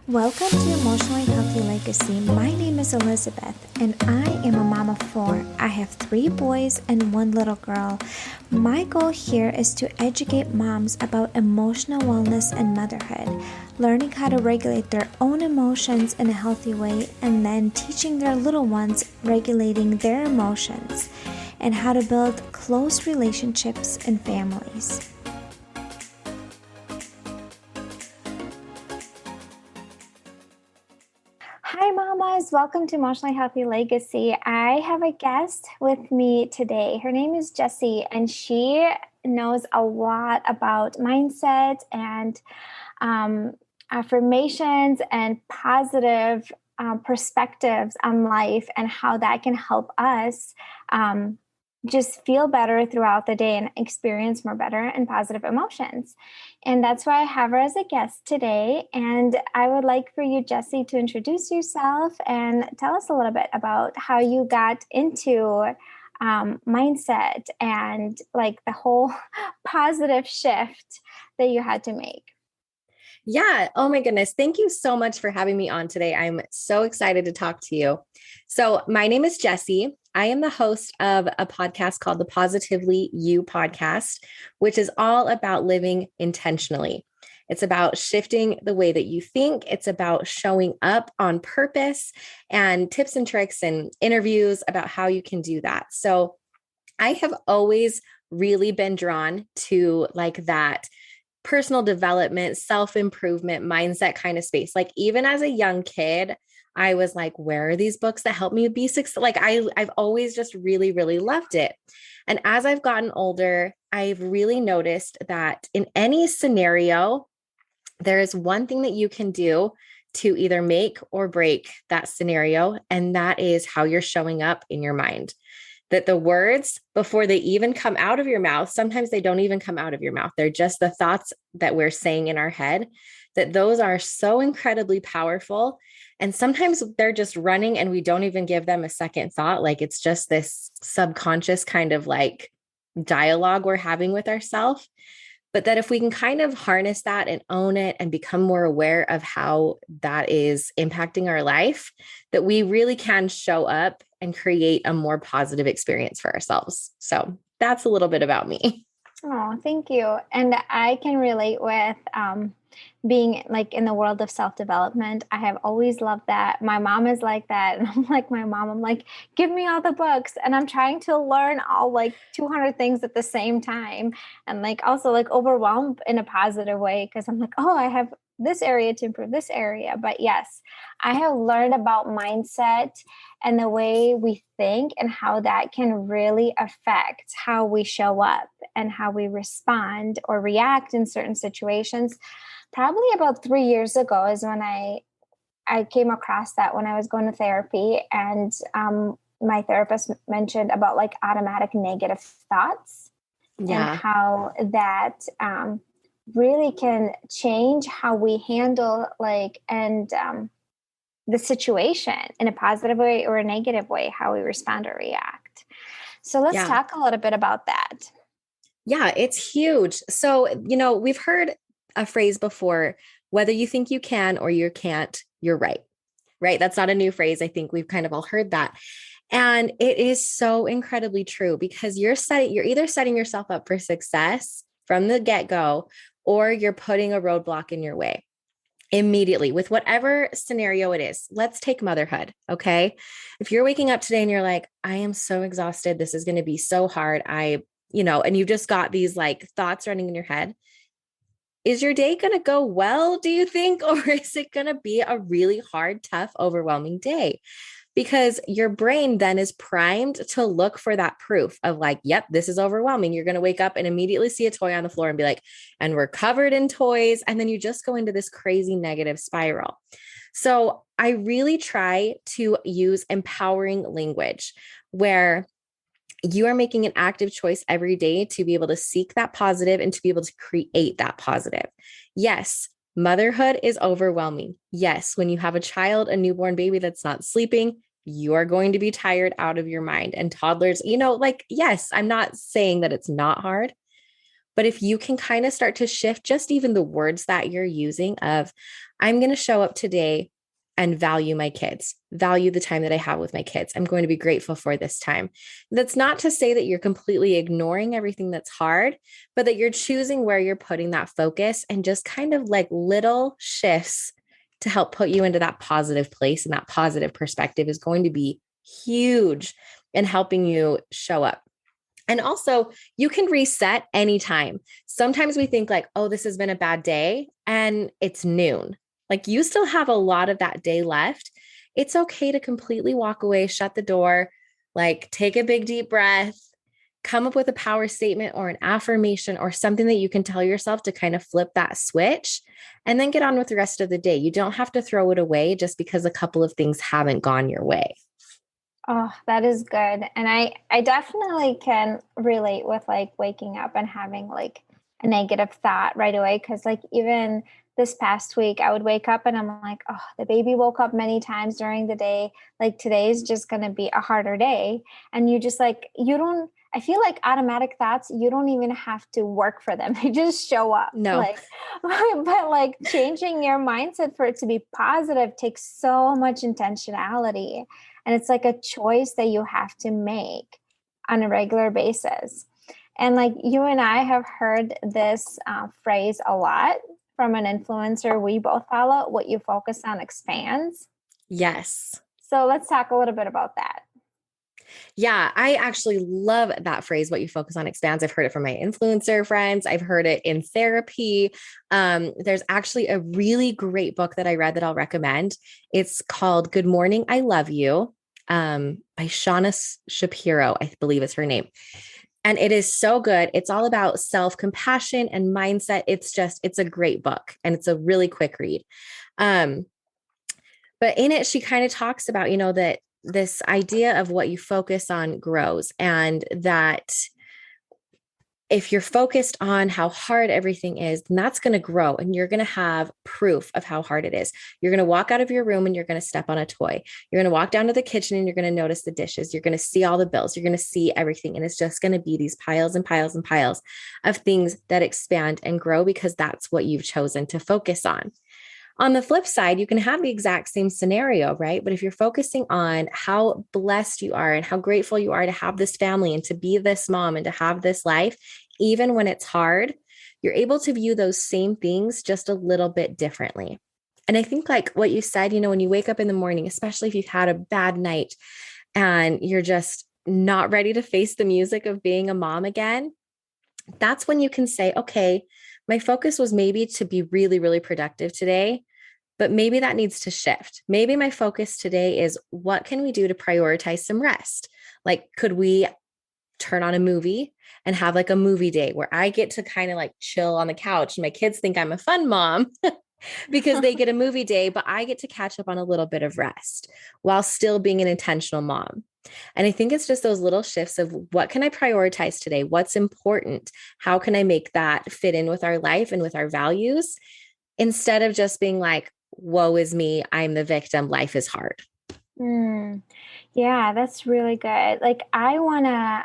Welcome to Emotionally Healthy Legacy. My name is Elizabeth, and I am a mom of four. I have 3 boys and 1 little girl. My goal here is to educate moms about emotional wellness and motherhood, learning how to regulate their own emotions in a healthy way, and then teaching their little ones regulating their emotions, and how to build close relationships in families. Hi, mamas. Welcome to Emotionally Healthy Legacy. I have a guest with me today. Her name is Jessie, and she knows a lot about mindset and affirmations and positive perspectives on life and how that can help us just feel better throughout the day and experience more better and positive emotions. And that's why I have her as a guest today. And I would like for you, Jessie, to introduce yourself and tell us a little bit about how you got into mindset and like the whole positive shift that you had to make. Yeah. Oh my goodness. Thank you so much for having me on today. I'm so excited to talk to you. So my name is Jessie. I am the host of a podcast called the Positively You podcast, which is all about living intentionally. It's about shifting the way that you think. It's about showing up on purpose and tips and tricks and interviews about how you can do that. So I have always really been drawn to like that personal development, self-improvement mindset kind of space. Like even as a young kid, I was like, where are these books that help me be successful? Like I've always just really, really loved it. And as I've gotten older, I've really noticed that in any scenario, there is one thing that you can do to either make or break that scenario. And that is how you're showing up in your mind. That the words, before they even come out of your mouth, sometimes they don't even come out of your mouth. They're just the thoughts that we're saying in our head, that those are so incredibly powerful. And sometimes they're just running and we don't even give them a second thought. Like it's just this subconscious kind of like dialogue we're having with ourselves. But that if we can kind of harness that and own it and become more aware of how that is impacting our life, that we really can show up and create a more positive experience for ourselves. So that's a little bit about me. Oh, thank you. And I can relate with being like in the world of self-development. I have always loved that. My mom is like that. And I'm like my mom. I'm like, give me all the books. And I'm trying to learn all like 200 things at the same time. And like also like overwhelmed in a positive way because I'm like, oh, I have this area to improve this area. But yes, I have learned about mindset and the way we think and how that can really affect how we show up and how we respond or react in certain situations. Probably about 3 years ago is when I came across that when I was going to therapy, and my therapist mentioned about like automatic negative thoughts and how that really can change how we handle like and the situation in a positive way or a negative way, how we respond or react. So let's talk a little bit about that. Yeah, it's huge. So, we've heard a phrase before, whether you think you can or you can't, you're right. Right? That's not a new phrase. I think we've kind of all heard that. And it is so incredibly true because you're either setting yourself up for success from the get-go, or you're putting a roadblock in your way immediately with whatever scenario it is. Let's take motherhood. Okay. If you're waking up today and you're like, I am so exhausted, this is going to be so hard. And you've just got these like thoughts running in your head. Is your day going to go well, do you think? Or is it going to be a really hard, tough, overwhelming day? Because your brain then is primed to look for that proof of like, yep, this is overwhelming. You're going to wake up and immediately see a toy on the floor and be like, and we're covered in toys. And then you just go into this crazy negative spiral. So I really try to use empowering language where you are making an active choice every day to be able to seek that positive and to be able to create that positive. Yes, motherhood is overwhelming. Yes, when you have a child, a newborn baby that's not sleeping, you are going to be tired out of your mind. And toddlers, yes, I'm not saying that it's not hard, But if you can kind of start to shift just even the words that you're using of, I'm going to show up today and value my kids, value the time that I have with my kids. I'm going to be grateful for this time. That's not to say that you're completely ignoring everything that's hard, but that you're choosing where you're putting that focus and just kind of like little shifts to help put you into that positive place. And that positive perspective is going to be huge in helping you show up. And also, you can reset anytime. Sometimes we think like, oh, this has been a bad day and it's noon. Like you still have a lot of that day left. It's okay to completely walk away, shut the door, like take a big deep breath, come up with a power statement or an affirmation or something that you can tell yourself to kind of flip that switch and then get on with the rest of the day. You don't have to throw it away just because a couple of things haven't gone your way. Oh, that is good. And I definitely can relate with like waking up and having like a negative thought right away. Cause like even this past week, I would wake up and I'm like, oh, the baby woke up many times during the day. Like today's just going to be a harder day. And you just like, I feel like automatic thoughts, you don't even have to work for them. They just show up. No. Like, but like changing your mindset for it to be positive takes so much intentionality. And it's like a choice that you have to make on a regular basis. And like you and I have heard this phrase a lot from an influencer we both follow: what you focus on expands. Yes. So let's talk a little bit about that. Yeah, I actually love that phrase, what you focus on expands. I've heard it from my influencer friends. I've heard it in therapy. There's actually a really great book that I read that I'll recommend. It's called Good Morning, I Love You, by Shauna Shapiro, I believe is her name. And it is so good. It's all about self-compassion and mindset. It's a great book and it's a really quick read. But in it, she kind of talks about, that this idea of what you focus on grows, and that if you're focused on how hard everything is, then that's going to grow and you're going to have proof of how hard it is. You're going to walk out of your room and you're going to step on a toy. You're going to walk down to the kitchen and you're going to notice the dishes. You're going to see all the bills. You're going to see everything. And it's just going to be these piles and piles and piles of things that expand and grow because that's what you've chosen to focus on. On the flip side, you can have the exact same scenario, right? But if you're focusing on how blessed you are and how grateful you are to have this family and to be this mom and to have this life, even when it's hard, you're able to view those same things just a little bit differently. And I think like what you said, when you wake up in the morning, especially if you've had a bad night and you're just not ready to face the music of being a mom again, that's when you can say, okay, my focus was maybe to be really, really productive today, but maybe that needs to shift. Maybe my focus today is what can we do to prioritize some rest? Like, could we turn on a movie and have like a movie day where I get to kind of like chill on the couch and my kids think I'm a fun mom because they get a movie day, but I get to catch up on a little bit of rest while still being an intentional mom. And I think it's just those little shifts of what can I prioritize today? What's important? How can I make that fit in with our life and with our values instead of just being like, woe is me, I'm the victim, life is hard. Yeah, that's really good. Like I want to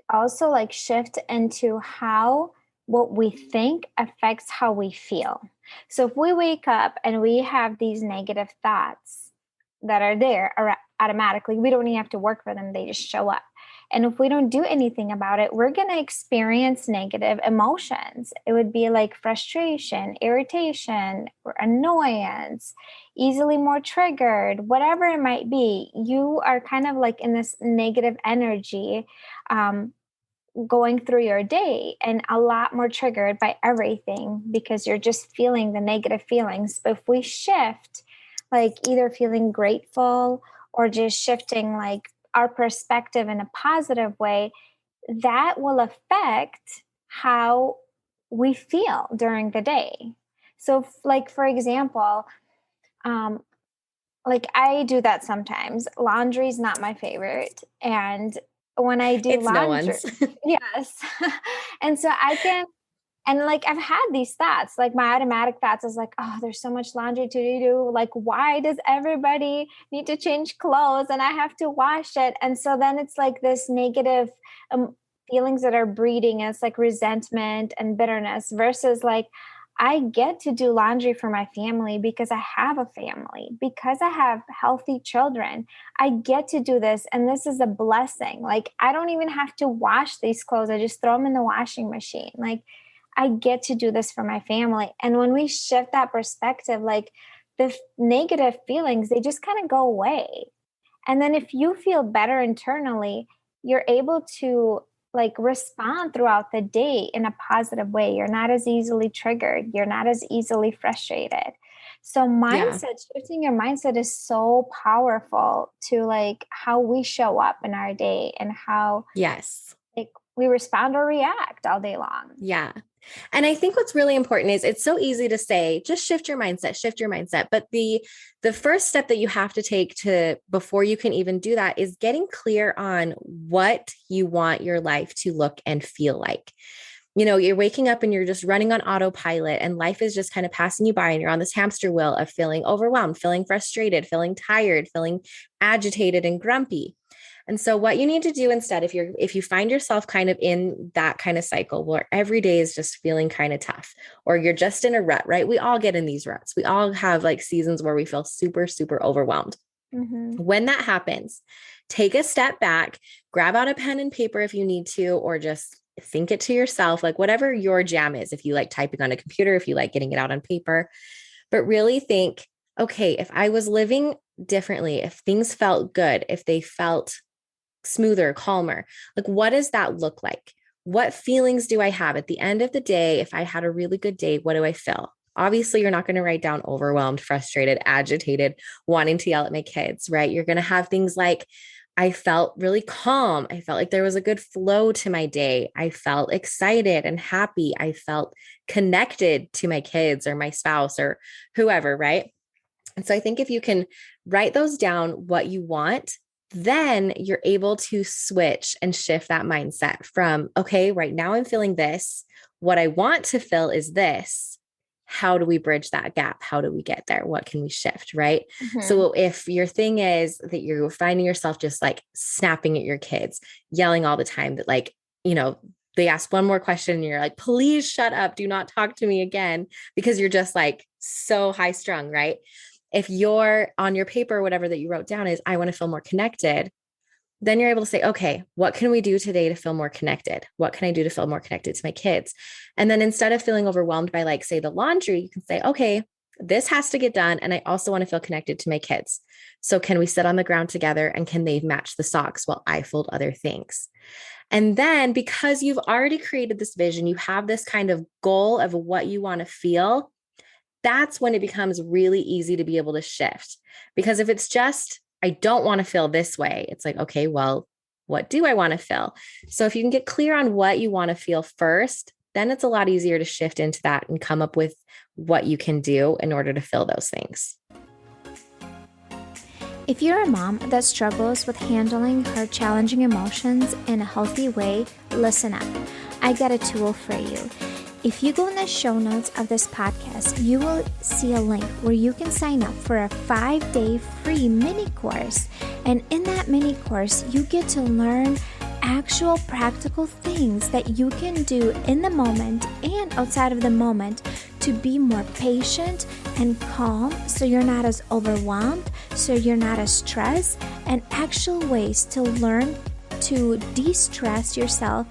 also like shift into how what we think affects how we feel. So if we wake up and we have these negative thoughts that are there automatically, we don't even have to work for them, they just show up. And if we don't do anything about it, we're going to experience negative emotions. It would be like frustration, irritation, or annoyance, easily more triggered, whatever it might be. You are kind of like in this negative energy going through your day and a lot more triggered by everything because you're just feeling the negative feelings. But if we shift, like either feeling grateful or just shifting like our perspective in a positive way, that will affect how we feel during the day. So like, for example, like I do that sometimes. Laundry is not my favorite. And when I do It's no laundry, one's. yes. And so I can, and like I've had these thoughts, like my automatic thoughts is like, oh, there's so much laundry to do. Like, why does everybody need to change clothes and I have to wash it? And so then it's like this negative feelings that are breeding, and it's like resentment and bitterness versus like, I get to do laundry for my family because I have a family, because I have healthy children. I get to do this, and this is a blessing. Like, I don't even have to wash these clothes. I just throw them in the washing machine. Like, I get to do this for my family. And when we shift that perspective, like the negative feelings, they just kind of go away. And then if you feel better internally, you're able to like respond throughout the day in a positive way. You're not as easily triggered. You're not as easily frustrated. So Yeah. mindset, shifting your mindset is so powerful to like how we show up in our day and how Yes. like we respond or react all day long. Yeah. And I think what's really important is it's so easy to say, just shift your mindset, shift your mindset. But the first step that you have to take to before you can even do that is getting clear on what you want your life to look and feel like. You know, you're waking up and you're just running on autopilot and life is just kind of passing you by and you're on this hamster wheel of feeling overwhelmed, feeling frustrated, feeling tired, feeling agitated and grumpy. And so what you need to do instead, if you find yourself kind of in that kind of cycle where every day is just feeling kind of tough, or you're just in a rut, right? We all get in these ruts. We all have like seasons where we feel super, super overwhelmed. Mm-hmm. When that happens, take a step back, grab out a pen and paper if you need to, or just think it to yourself, like whatever your jam is. If you like typing on a computer, if you like getting it out on paper, but really think, okay, if I was living differently, if things felt good, if they felt smoother, calmer, like what does that look like? What feelings do I have at the end of the day? If I had a really good day, what do I feel? Obviously, you're not going to write down overwhelmed, frustrated, agitated, wanting to yell at my kids, right? You're going to have things like, I felt really calm. I felt like there was a good flow to my day. I felt excited and happy. I felt connected to my kids or my spouse or whoever, right? And so I think if you can write those down, what you want, then you're able to switch and shift that mindset from, okay, right now I'm feeling this. What I want to feel is this. How do we bridge that gap? How do we get there? What can we shift? Right. Mm-hmm. So if your thing is that you're finding yourself just like snapping at your kids, yelling all the time, that like, you know, they ask one more question and you're like, please shut up. Do not talk to me again, because you're just like so high strung. Right. If you're on your paper, whatever that you wrote down is, I want to feel more connected, then you're able to say, okay, what can we do today to feel more connected? What can I do to feel more connected to my kids? And then instead of feeling overwhelmed by like, say, the laundry, you can say, okay, this has to get done. And I also want to feel connected to my kids. So can we sit on the ground together and can they match the socks while I fold other things? And then because you've already created this vision, you have this kind of goal of what you want to feel. That's when it becomes really easy to be able to shift. Because if it's just, I don't want to feel this way, it's like, okay, well, what do I want to feel? So if you can get clear on what you want to feel first, then it's a lot easier to shift into that and come up with what you can do in order to feel those things. If you're a mom that struggles with handling her challenging emotions in a healthy way, listen up. I got a tool for you. If you go in the show notes of this podcast, you will see a link where you can sign up for a 5-day free mini course. And in that mini course, you get to learn actual practical things that you can do in the moment and outside of the moment to be more patient and calm, so you're not as overwhelmed, so you're not as stressed, and actual ways to learn to de-stress yourself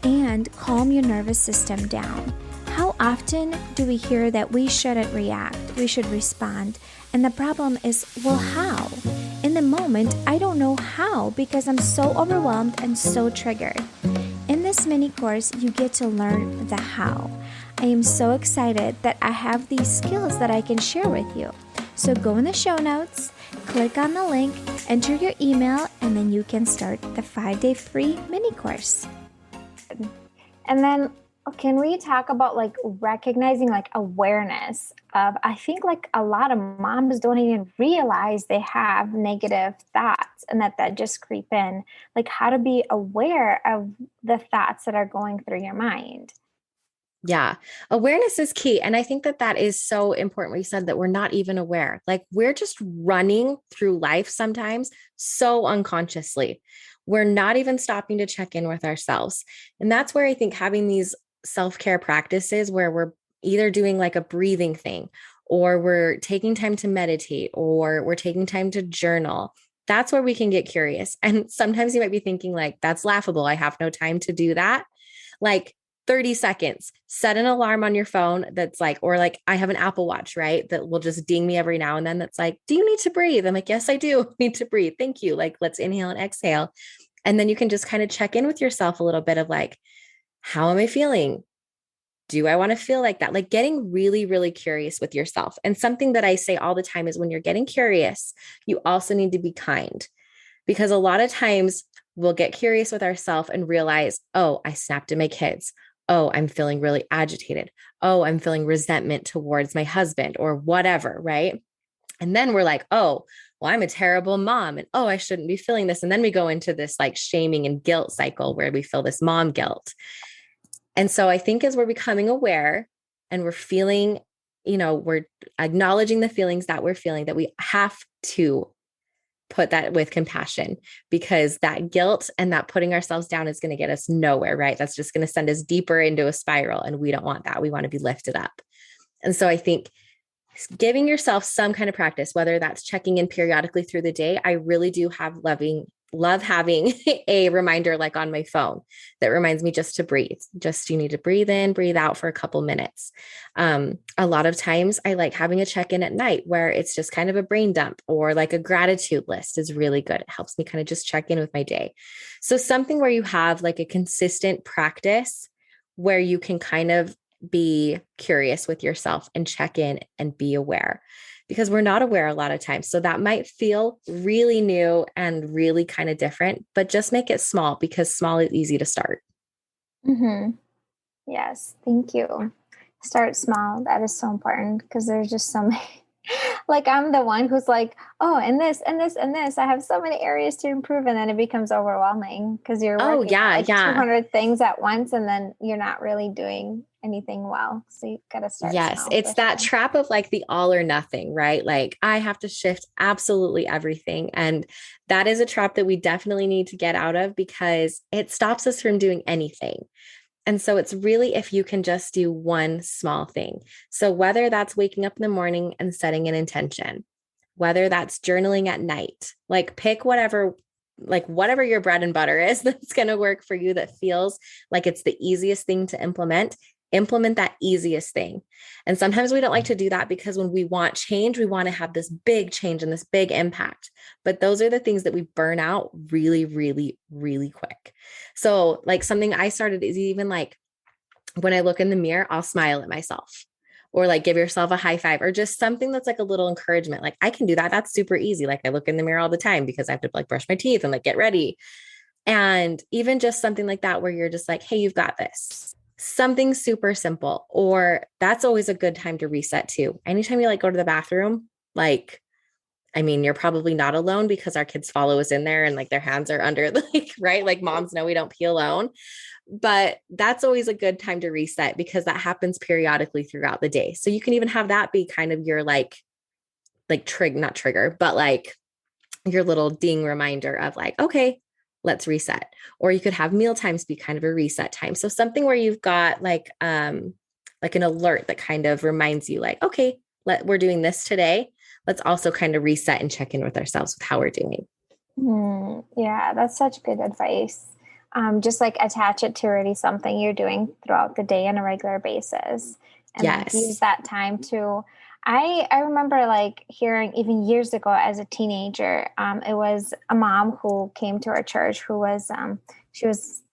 and calm your nervous system down. How often do we hear that we shouldn't react, we should respond? And the problem is, well, how? In the moment, I don't know how because I'm so overwhelmed and so triggered. In this mini course, you get to learn the how. I am so excited that I have these skills that I can share with you. So go in the show notes, click on the link, enter your email, and then you can start the 5-day free mini course. And then can we talk about like recognizing like awareness of, I think like a lot of moms don't even realize they have negative thoughts and that just creep in, like how to be aware of the thoughts that are going through your mind. Yeah. Awareness is key. And I think that is so important. What you said, that we're not even aware, like we're just running through life sometimes so unconsciously. we're not even stopping to check in with ourselves. And that's where I think having these self-care practices where we're either doing like a breathing thing, or we're taking time to meditate, or we're taking time to journal, that's where we can get curious. And sometimes you might be thinking like, that's laughable. I have no time to do that. Like 30 seconds, set an alarm on your phone that's like, or like I have an Apple Watch, right? That will just ding me every now and then. That's like, do you need to breathe? I'm like, yes, I do need to breathe. Thank you. Like, let's inhale and exhale. And then you can just kind of check in with yourself a little bit of like, how am I feeling? Do I want to feel like that? Like getting really, really curious with yourself. And something that I say all the time is when you're getting curious, you also need to be kind, because a lot of times we'll get curious with ourselves and realize, oh, I snapped at my kids. Oh, I'm feeling really agitated. Oh, I'm feeling resentment towards my husband or whatever. Right. And then we're like, oh, well, I'm a terrible mom. And oh, I shouldn't be feeling this. And then we go into this like shaming and guilt cycle where we feel this mom guilt. And so I think as we're becoming aware and we're feeling, we're acknowledging the feelings that we're feeling, that we have to put that with compassion, because that guilt and that putting ourselves down is going to get us nowhere, right? That's just going to send us deeper into a spiral. And we don't want that. We want to be lifted up. And so I think giving yourself some kind of practice, whether that's checking in periodically through the day. I really do love having a reminder like on my phone that reminds me just to breathe. Just you need to breathe in, breathe out for a couple minutes. A lot of times I like having a check-in at night where it's just kind of a brain dump, or like a gratitude list is really good. It helps me kind of just check in with my day. So something where you have like a consistent practice where you can kind of be curious with yourself and check in and be aware, because we're not aware a lot of times. So that might feel really new and really kind of different, but just make it small, because small is easy to start. Mm-hmm. Yes. Thank you. Start small. That is so important, because there's just so many. Like I'm the one who's like, oh, and this and this and this. I have so many areas to improve. And then it becomes overwhelming because you're Oh, working on yeah. like Yeah. 200 things at once, and then you're not really doing anything well. So you got to start Yes. small It's for that sure. trap of like the all or nothing, right? Like I have to shift absolutely everything. And that is a trap that we definitely need to get out of, because it stops us from doing anything. And so it's really if you can just do one small thing. So whether that's waking up in the morning and setting an intention, whether that's journaling at night, like pick whatever your bread and butter is that's going to work for you, that feels like it's the easiest thing to implement that easiest thing. And sometimes we don't like to do that, because when we want change, we want to have this big change and this big impact. But those are the things that we burn out really, really, really quick. So like something I started is even like when I look in the mirror, I'll smile at myself, or like give yourself a high five, or just something that's like a little encouragement. Like I can do that. That's super easy. Like I look in the mirror all the time because I have to like brush my teeth and like get ready. And even just something like that, where you're just like, hey, you've got this. Something super simple. Or that's always a good time to reset too. Anytime you like go to the bathroom, like, I mean, you're probably not alone, because our kids follow us in there and like their hands are under like, right? Like moms know we don't pee alone, but that's always a good time to reset, because that happens periodically throughout the day. So you can even have that be kind of your not trigger, but like your little ding reminder of like, okay, let's reset. Or you could have meal times be kind of a reset time. So something where you've got like an alert that kind of reminds you like, okay, we're doing this today. Let's also kind of reset and check in with ourselves with how we're doing. Yeah, that's such good advice. Just like attach it to already something you're doing throughout the day on a regular basis, and like use Yes. that time to. I remember like hearing even years ago as a teenager, it was a mom who came to our church who was she was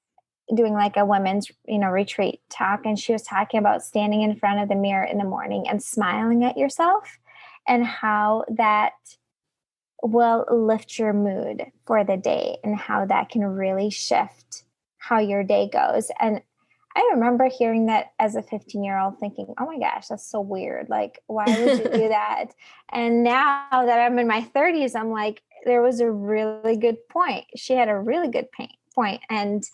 doing like a women's retreat talk, and she was talking about standing in front of the mirror in the morning and smiling at yourself, and how that will lift your mood for the day, and how that can really shift how your day goes. And I remember hearing that as a 15-year-old thinking, oh my gosh, that's so weird. Like, why would you do that? And now that I'm in my 30s, I'm like, there was a really good point. She had a really good point. And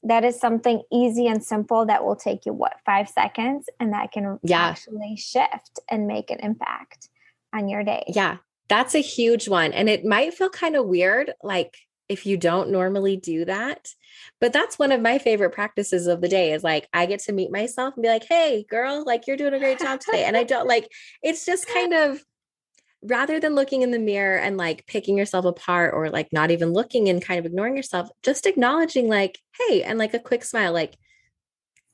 that is something easy and simple that will take you, 5 seconds? And that can Yeah. actually shift and make an impact on your day. Yeah. That's a huge one. And it might feel kind of weird. Like if you don't normally do that. But that's one of my favorite practices of the day is like, I get to meet myself and be like, hey, girl, like you're doing a great job today. And I don't like, it's just kind of rather than looking in the mirror and like picking yourself apart or like not even looking and kind of ignoring yourself, just acknowledging like, hey, and like a quick smile, like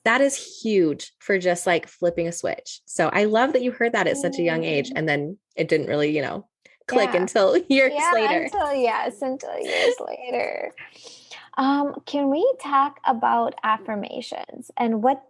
that is huge for just like flipping a switch. So I love that you heard that at such a young age. Mm, And then it didn't really, click yeah. until years Yeah, later. until yes, until years later. Can we talk about affirmations and what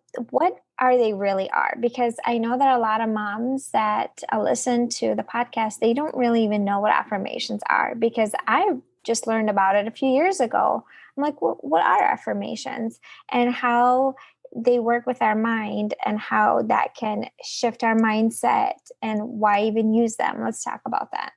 are they really are? Because I know that a lot of moms that listen to the podcast, they don't really even know what affirmations are because I just learned about it a few years ago. I'm like, what are affirmations and how they work with our mind and how that can shift our mindset and why even use them? Let's talk about that.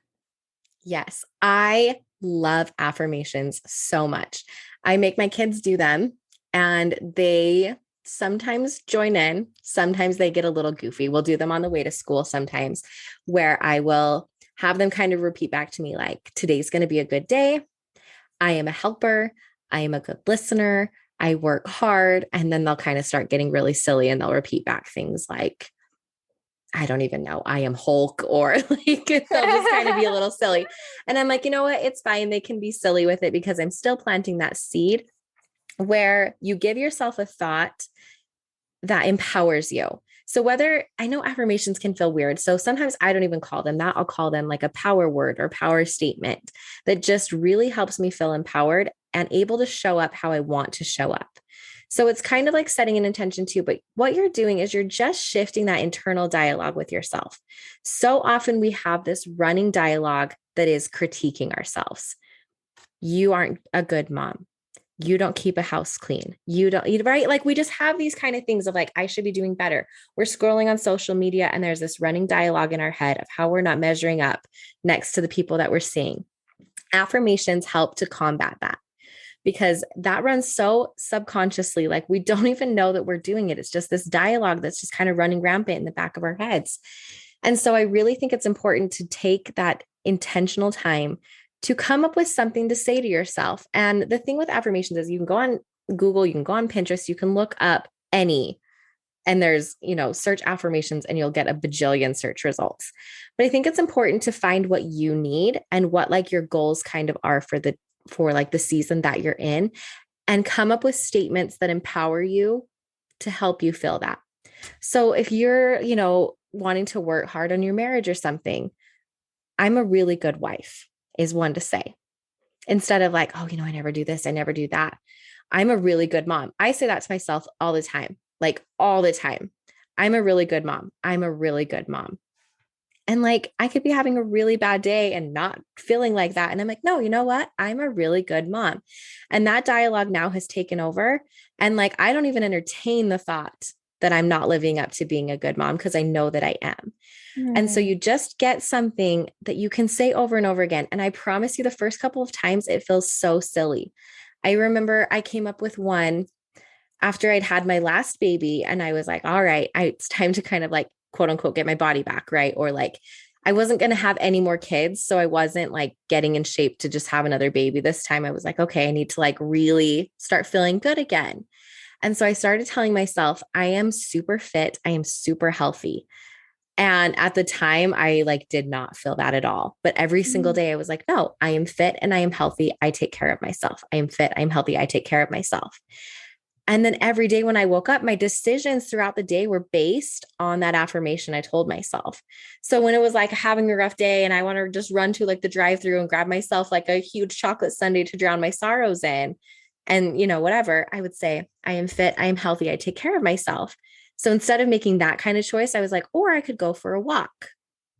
Yes, I love affirmations so much. I make my kids do them and they sometimes join in. Sometimes they get a little goofy. We'll do them on the way to school sometimes, where I will have them kind of repeat back to me like, today's going to be a good day. I am a helper. I am a good listener. I work hard. And then they'll kind of start getting really silly and they'll repeat back things like, I don't even know, I am Hulk, or like they'll just kind of be a little silly. And I'm like, you know what? It's fine. They can be silly with it because I'm still planting that seed where you give yourself a thought that empowers you. So whether I know affirmations can feel weird. So sometimes I don't even call them that. I'll call them like a power word or power statement that just really helps me feel empowered and able to show up how I want to show up. So it's kind of like setting an intention too, but what you're doing is you're just shifting that internal dialogue with yourself. So often we have this running dialogue that is critiquing ourselves. You aren't a good mom. You don't keep a house clean. You don't eat right. Like we just have these kind of things of like, I should be doing better. We're scrolling on social media and there's this running dialogue in our head of how we're not measuring up next to the people that we're seeing. Affirmations help to combat that because that runs so subconsciously. Like we don't even know that we're doing it. It's just this dialogue that's just kind of running rampant in the back of our heads. And so I really think it's important to take that intentional time to come up with something to say to yourself. And the thing with affirmations is you can go on Google, you can go on Pinterest, you can look up any, and there's, search affirmations and you'll get a bajillion search results. But I think it's important to find what you need and what like your goals kind of are for like the season that you're in and come up with statements that empower you to help you feel that. So if you're, wanting to work hard on your marriage or something, I'm a really good wife is one to say instead of like, oh, I never do this. I never do that. I'm a really good mom. I say that to myself all the time, like all the time. I'm a really good mom. I'm a really good mom. And like, I could be having a really bad day and not feeling like that. And I'm like, no, you know what? I'm a really good mom. And that dialogue now has taken over. And like, I don't even entertain the thought that I'm not living up to being a good mom because I know that I am. And so Hmm. you just get something that you can say over and over again. And I promise you, the first couple of times, it feels so silly. I remember I came up with one after I'd had my last baby, and I was like, all right, it's time to kind of like, quote unquote, get my body back. Right. Or like, I wasn't going to have any more kids. So I wasn't like getting in shape to just have another baby. This time I was like, okay, I need to like really start feeling good again. And so I started telling myself, I am super fit. I am super healthy. And at the time, I like did not feel that at all. But every single day, I was like, no, I am fit and I am healthy. I take care of myself. I am fit. I'm healthy. I take care of myself. And then every day when I woke up, my decisions throughout the day were based on that affirmation I told myself. So when it was like having a rough day and I want to just run to like the drive through and grab myself like a huge chocolate sundae to drown my sorrows in, and whatever, I would say, I am fit. I am healthy. I take care of myself. So instead of making that kind of choice, I was like, or I could go for a walk.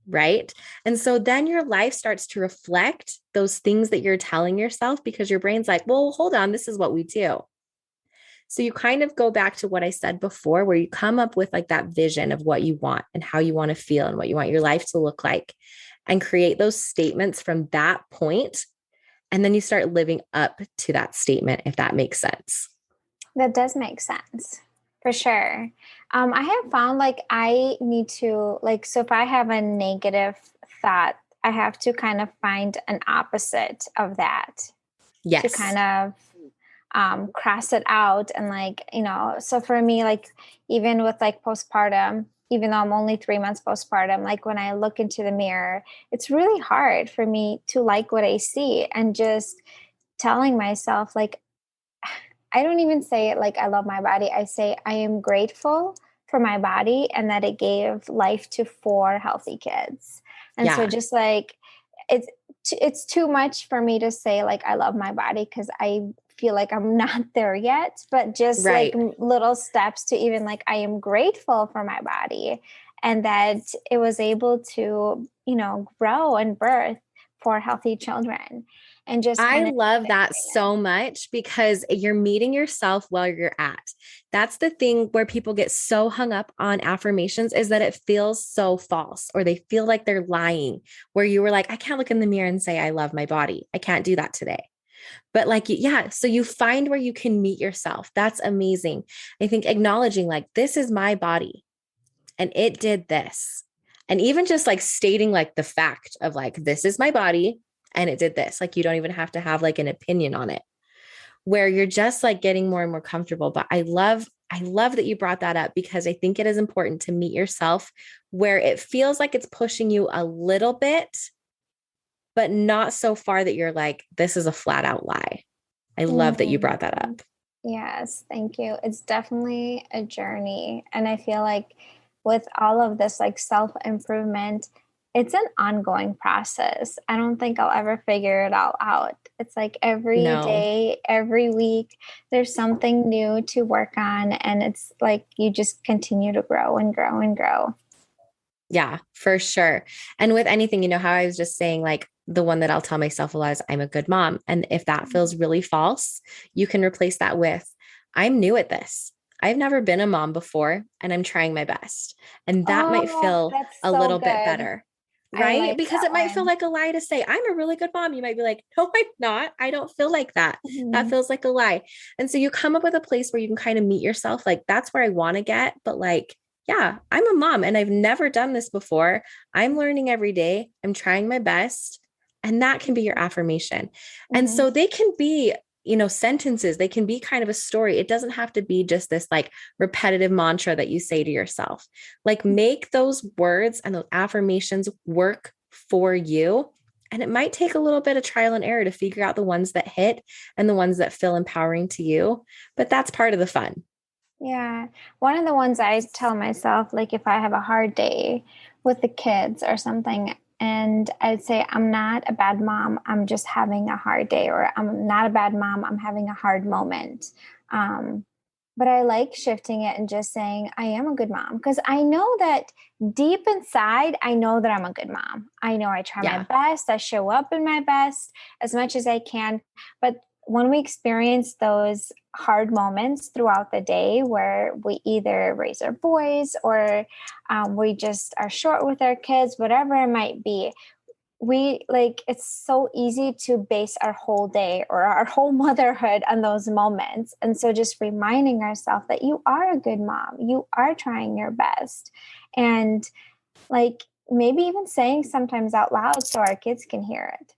Right. And so then your life starts to reflect those things that you're telling yourself because your brain's like, well, hold on, this is what we do. So you kind of go back to what I said before, where you come up with like that vision of what you want and how you want to feel and what you want your life to look like and create those statements from that point. And then you start living up to that statement, if that makes sense. That does make sense for sure. I have found like I need to like so if I have a negative thought, I have to kind of find an opposite of that. to Yes. kind of cross it out. And like, so for me, like even with like postpartum, even though I'm only 3 months postpartum, like when I look into the mirror, it's really hard for me to like what I see, and just telling myself like, I don't even say it like I love my body. I say I am grateful for my body and that it gave life to 4 healthy kids. And so Yeah. just like it's it's too much for me to say like I love my body, because I feel like I'm not there yet, but just like Right. little steps to even like I am grateful for my body and that it was able to, grow and birth 4 healthy children, and just I kind of love that accepting it. so much because you're meeting yourself where you're at. That's the thing where people get so hung up on affirmations, is that it feels so false, or they feel like they're lying, where you were like, I can't look in the mirror and say, I love my body. I can't do that today. But like, yeah, so you find where you can meet yourself. That's amazing. I think acknowledging like, this is my body and it did this. And even just like stating like the fact of like, this is my body and it did this. Like, you don't even have to have like an opinion on it, where you're just like getting more and more comfortable. But I love that you brought that up, because I think it is important to meet yourself where it feels like it's pushing you a little bit, but not so far that you're like, this is a flat out lie. I love that you brought that Mhm. up. Yes, thank you. It's definitely a journey. And I feel like with all of this, like self improvement, it's an ongoing process. I don't think I'll ever figure it all out. It's like every No. day, every week, there's something new to work on. And it's like you just continue to grow and grow and grow. Yeah, for sure. And with anything, how I was just saying, like the one that I'll tell myself a lot is, I'm a good mom. And if that feels really false, you can replace that with, I'm new at this. I've never been a mom before and I'm trying my best. And that might Oh, feel that's a so little bit good. better, I right? like Because that it might feel one. like a lie to say, I'm a really good mom. You might be like, no, I'm not. I don't feel like that. That Mhm. feels like a lie. And so you come up with a place where you can kind of meet yourself. Like, that's where I want to get. But like, yeah, I'm a mom and I've never done this before. I'm learning every day. I'm trying my best. And that can be your affirmation. And Mhm. so they can be, sentences, they can be kind of a story. It doesn't have to be just this like repetitive mantra that you say to yourself. Like, make those words and those affirmations work for you. And it might take a little bit of trial and error to figure out the ones that hit and the ones that feel empowering to you. But that's part of the fun. Yeah. One of the ones I tell myself, like if I have a hard day with the kids or something, and I'd say, I'm not a bad mom, I'm just having a hard day, or I'm not a bad mom, I'm having a hard moment. Um, but I like shifting it and just saying, I am a good mom. Because I know that deep inside, I know that I'm a good mom. I know I try my Yeah. best, I show up in my best as much as I can. But when we experience those hard moments throughout the day where we either raise our voice or we just are short with our kids, whatever it might be, we like it's so easy to base our whole day or our whole motherhood on those moments. And so just reminding ourselves that you are a good mom, you are trying your best, and like maybe even saying sometimes out loud so our kids can hear it.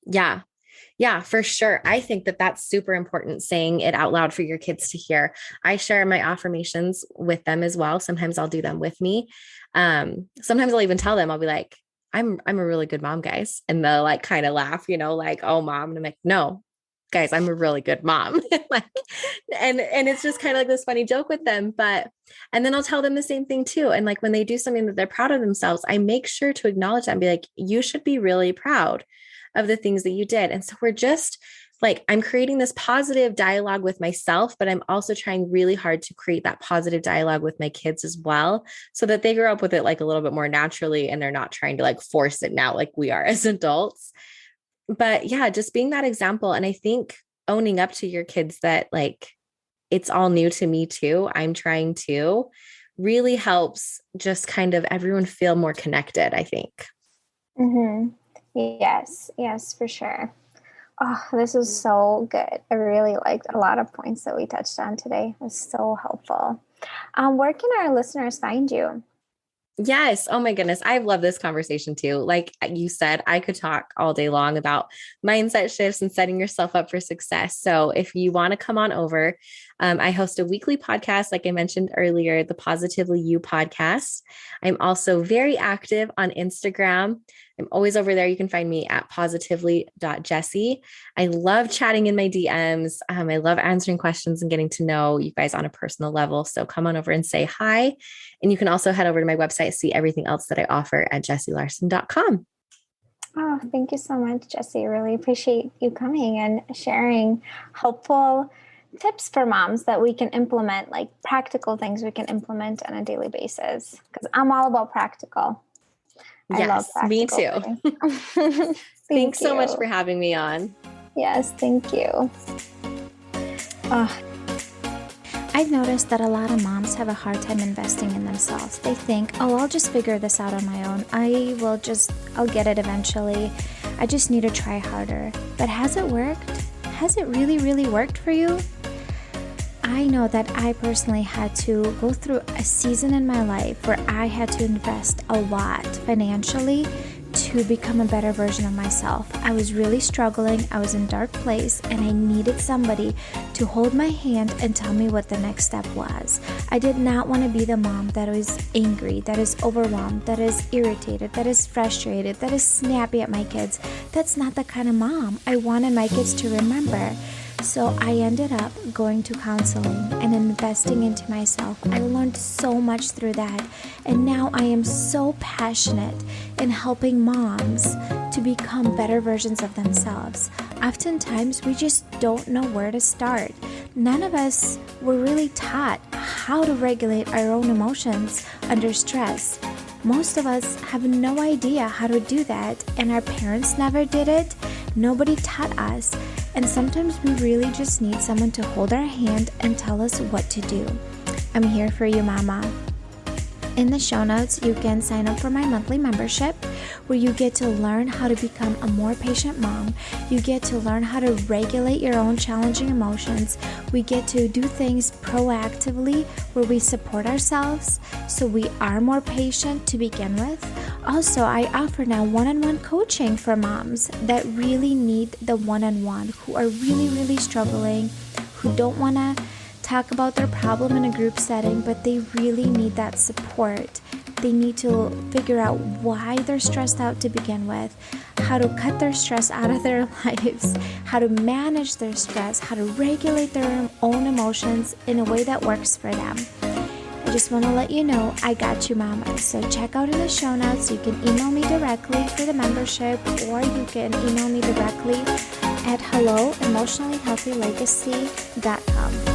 Yeah. Yeah, for sure. I think that that's super important, saying it out loud for your kids to hear. I share my affirmations with them as well. Sometimes I'll do them with me. Sometimes I'll even tell them, I'll be like, I'm a really good mom, guys. And they'll like kind of laugh, like, oh, mom. And I'm like, no, guys, I'm a really good mom. Like, and it's just kind of like this funny joke with them. But and then I'll tell them the same thing too. And like when they do something that they're proud of themselves, I make sure to acknowledge that and be like, you should be really proud of the things that you did. And so we're just like, I'm creating this positive dialogue with myself, but I'm also trying really hard to create that positive dialogue with my kids as well, so that they grow up with it like a little bit more naturally and they're not trying to like force it now like we are as adults. But yeah, just being that example. And I think owning up to your kids that like, it's all new to me too. I'm trying to really helps just kind of everyone feel more connected, I think. Mm-hmm. Yes, yes, for sure. Oh, this was so good. I really liked a lot of points that we touched on today. It was so helpful. Where can our listeners find you? Yes. Oh my goodness. I love this conversation too. Like you said, I could talk all day long about mindset shifts and setting yourself up for success. So if you want to come on over, I host a weekly podcast, like I mentioned earlier, the Positively You podcast. I'm also very active on Instagram. I'm always over there. You can find me at positively.jessie. I love chatting in my DMs. I love answering questions and getting to know you guys on a personal level. So come on over and say hi. And you can also head over to my website, see everything else that I offer at jessielarson.com. Oh, thank you so much, Jessie. Really appreciate you coming and sharing helpful tips for moms that we can implement, like practical things we can implement on a daily basis. Because I'm all about practical. I love Yes, me practical too. things. Thanks so much you. for having me on. Yes, thank you. I've noticed that a lot of moms have a hard time investing in themselves. They think, oh, I'll just figure this out on my own. I'll get it eventually. I just need to try harder. But has it worked? Has it really, really worked for you? I know that I personally had to go through a season in my life where I had to invest a lot financially to become a better version of myself. I was really struggling. I was in a dark place and I needed somebody to hold my hand and tell me what the next step was. I did not want to be the mom that is angry, that is overwhelmed, that is irritated, that is frustrated, that is snappy at my kids. That's not the kind of mom I wanted my kids to remember. So I ended up going to counseling and investing into myself. I learned so much through that. And now I am so passionate in helping moms to become better versions of themselves. Oftentimes, we just don't know where to start. None of us were really taught how to regulate our own emotions under stress. Most of us have no idea how to do that, and our parents never did it. Nobody taught us. And sometimes we really just need someone to hold our hand and tell us what to do. I'm here for you, Mama. In the show notes, you can sign up for my monthly membership where you get to learn how to become a more patient mom. You get to learn how to regulate your own challenging emotions. We get to do things proactively where we support ourselves so we are more patient to begin with. Also, I offer now one-on-one coaching for moms that really need the one-on-one, who are really, really struggling, who don't want to talk about their problem in a group setting, but they really need that support. They need to figure out why they're stressed out to begin with, how to cut their stress out of their lives, how to manage their stress, how to regulate their own emotions in a way that works for them. I just want to let you know I got you, Mama. So check out in the show notes. You can email me directly for the membership, or you can email me directly at hello@emotionallyhealthylegacy.com.